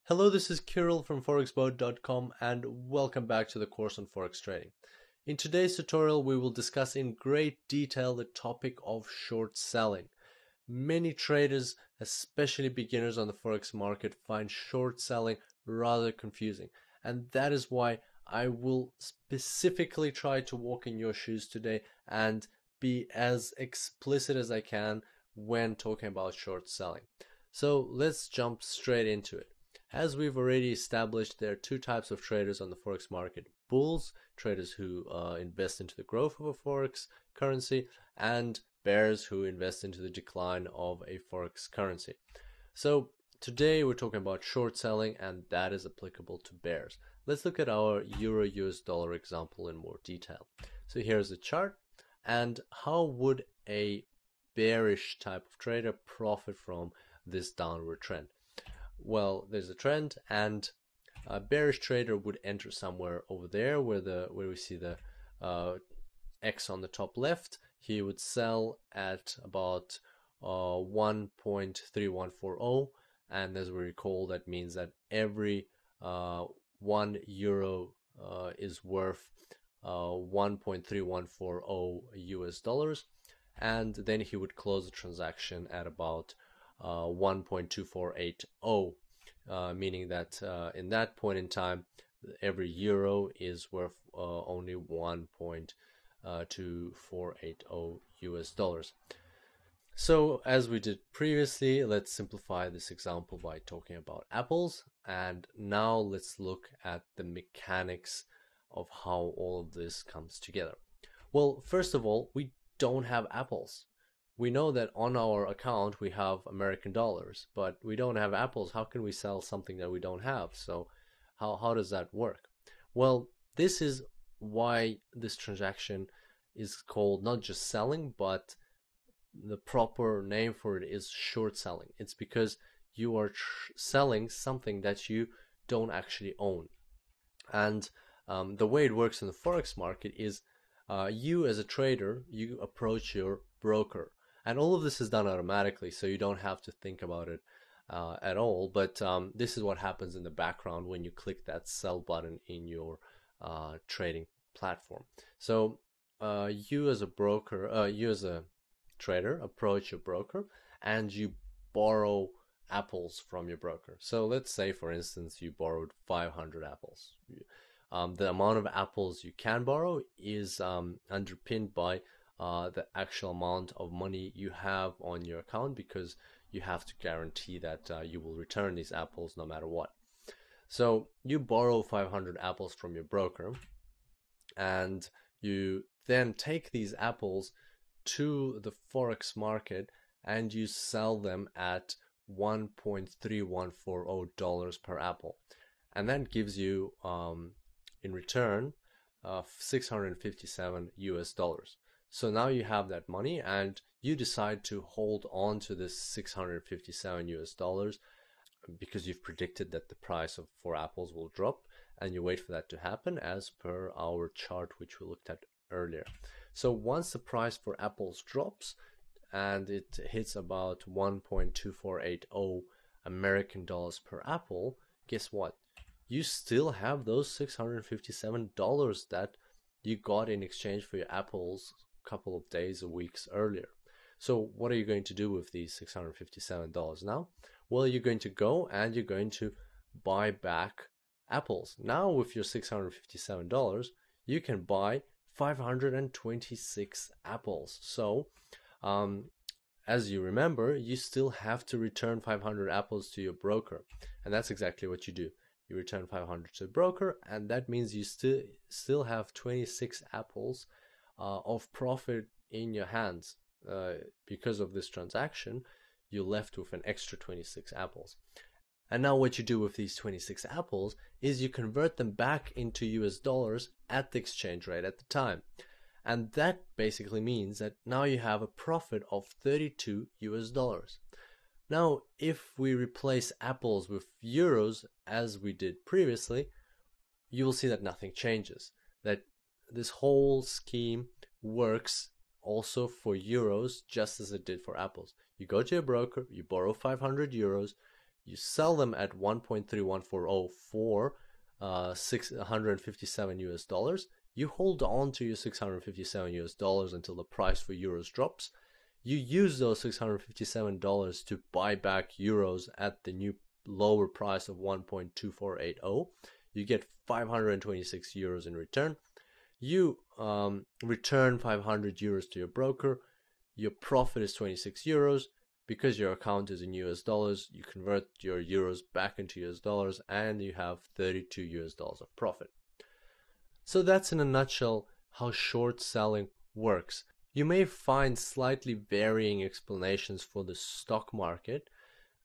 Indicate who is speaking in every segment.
Speaker 1: Hello, this is Kirill from forexboat.com and welcome back to the course on Forex trading. In today's tutorial, we will discuss in great detail the topic of short selling. Many traders, especially beginners on the Forex market, find short selling rather confusing. And that is why I will specifically try to walk in your shoes today and be as explicit as I can when talking about short selling. So let's jump straight into it. As we've already established, there are two types of traders on the Forex market. Bulls, traders who invest into the growth of a Forex currency, and bears who invest into the decline of a Forex currency. So today we're talking about short selling, and that is applicable to bears. Let's look at our Euro-US dollar example in more detail. So here's a chart, and how would a bearish type of trader profit from this downward trend? Well, there's a trend, and a bearish trader would enter somewhere over there where we see the X on the top left. He would sell at about 1.3140, and as we recall, that means that every 1 euro is worth 1.3140 US dollars, and then he would close the transaction at about 1.2480, meaning that in that point in time, every euro is worth only 1.2480 US dollars. So as we did previously, let's simplify this example by talking about apples, and now let's look at the mechanics of how all of this comes together. Well, first of all, we don't have apples. We know that on our account we have American dollars, but we don't have apples. How can we sell something that we don't have? So how does that work? Well, this is why this transaction is called not just selling, but the proper name for it is short selling. It's because you are selling something that you don't actually own. And the way it works in the Forex market is you as a trader, you approach your broker. And all of this is done automatically, so you don't have to think about it at all. But this is what happens in the background when you click that sell button in your trading platform. So you as a broker, you as a trader, approach your broker and you borrow apples from your broker. So let's say, for instance, you borrowed 500 apples. The amount of apples you can borrow is underpinned by the actual amount of money you have on your account, because you have to guarantee that you will return these apples no matter what. So you borrow 500 apples from your broker, and you then take these apples to the Forex market and you sell them at $1.3140 per apple, and that gives you in return 657 US dollars. So now you have that money and you decide to hold on to this 657 US dollars because you've predicted that the price of 4 apples will drop, and you wait for that to happen as per our chart which we looked at earlier. So once the price for apples drops and it hits about 1.2480 American dollars per apple, guess what? You still have those $657 that you got in exchange for your apples couple of days or weeks earlier. So what are you going to do with these $657 now? Well, you're going to go and you're going to buy back apples. Now with your $657, you can buy 526 apples. So as you remember, you still have to return 500 apples to your broker, and that's exactly what you do. You return 500 to the broker, and that means you still have 26 apples of profit in your hands. Because of this transaction, you're left with an extra 26 apples. And now what you do with these 26 apples is you convert them back into US dollars at the exchange rate at the time. And that basically means that now you have a profit of 32 US dollars. Now, if we replace apples with euros as we did previously, you will see that nothing changes. That this whole scheme works also for euros just as it did for apples. You go to your broker, you borrow 500 euros, you sell them at 1.3140 for $657. You hold on to your $657 until the price for euros drops. You use those $657 to buy back euros at the new lower price of 1.2480. You get 526 euros in return. You return 500 euros to your broker. Your profit is 26 euros. Because your account is in US dollars, you convert your euros back into US dollars and you have 32 US dollars of profit. So that's in a nutshell how short selling works. You may find slightly varying explanations for the stock market,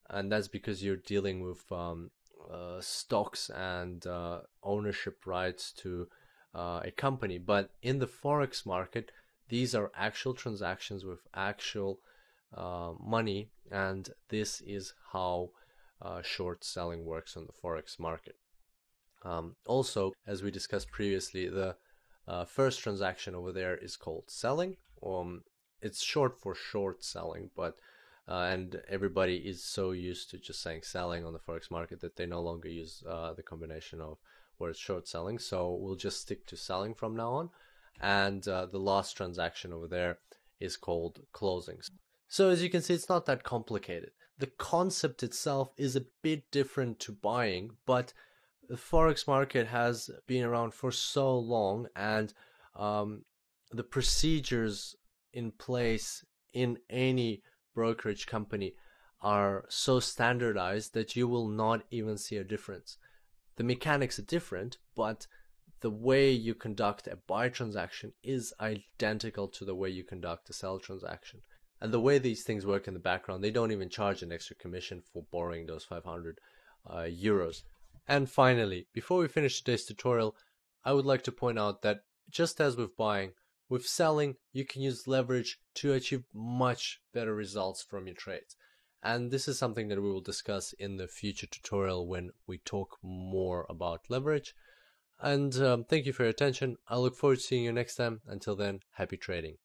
Speaker 1: and that's because you're dealing with stocks and ownership rights to a company. But in the Forex market, these are actual transactions with actual money, and this is how short selling works on the Forex market. Also, as we discussed previously, the first transaction over there is called selling. It's short for short selling, but and everybody is so used to just saying selling on the Forex market that they no longer use the combination of words short selling. So we'll just stick to selling from now on. And the last transaction over there is called closings. So as you can see, it's not that complicated. The concept itself is a bit different to buying, but the Forex market has been around for so long, and the procedures in place in any brokerage company are so standardized that you will not even see a difference. The mechanics are different, but the way you conduct a buy transaction is identical to the way you conduct a sell transaction. And the way these things work in the background, they don't even charge an extra commission for borrowing those 500 euros. And finally, before we finish today's tutorial, I would like to point out that just as with buying, with selling, you can use leverage to achieve much better results from your trades. And this is something that we will discuss in the future tutorial when we talk more about leverage. And thank you for your attention. I look forward to seeing you next time. Until then, happy trading.